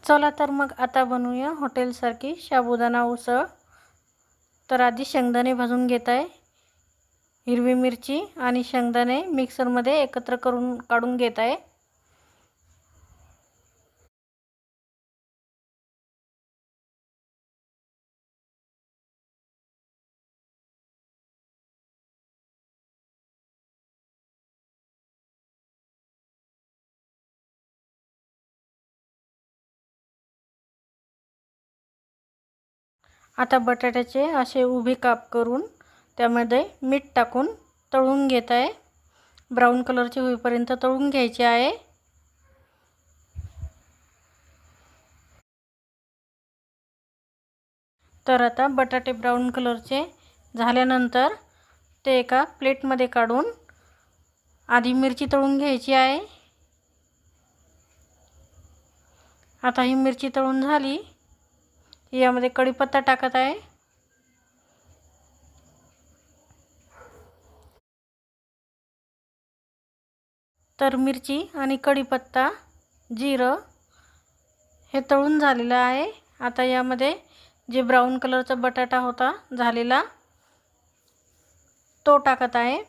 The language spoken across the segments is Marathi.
चला तर मग आता बनवूया हॉटेलसारखी साबुदाणा उसळ। तर आधी शेंगदाणे भाजून घेत आहे। हिरवी मिरची आणि शेंगदाणे मिक्सरमध्ये एकत्र करून काढून घेत आहे। आता बटाट्याचे असे उभे काप करून त्यामध्ये मीठ टाकून तळून घेत आहे। ब्राऊन कलरचे होईपर्यंत तळून घ्यायचे आहे। तर आता बटाटे ब्राऊन कलरचे झाल्यानंतर ते एका प्लेटमध्ये काढून आधी मिरची तळून घ्यायची आहे। आता ही मिरची तळून झाली, यामध्ये कढीपत्ता टाकत आहे। तर मिरची आणि कढीपत्ता, जिरं हे तळून झालेलं आहे। आता यामध्ये जे ब्राऊन कलरचा बटाटा होता झालेला तो टाकत आहे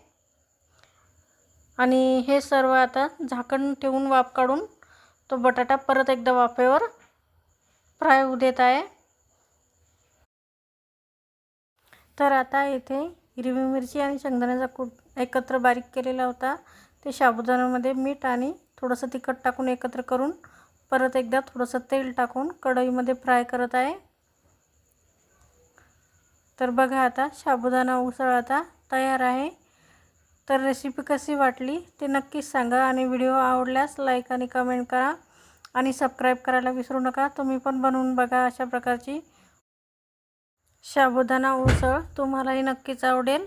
आणि हे सर्व आता झाकण ठेवून वाफ काढून तो बटाटा परत एकदा वाफेवर फ्राय होऊ देत आहे। तर आता इथे हिरवी मिरची आणि शेंगदाण्याचा कूट एकत्र बारीक केलेला होता ते साबुदाण्यामध्ये मीठ आणि थोडंसं तिखट टाकून एकत्र करून परत एकदा थोडंसं तेल टाकून कढईमध्ये फ्राय करत आहे। तर बघा आता साबुदाणा उसळ आता तयार आहे। तर रेसिपी कशी वाटली ते नक्कीच सांगा आणि व्हिडिओ आवडल्यास लाईक आणि कमेंट करा आणि सबस्क्राईब करायला विसरू नका। तुम्ही पण बनवून बघा अशा प्रकारची साबुदाणा उसळ, तुम्हालाही नक्कीच आवडेल।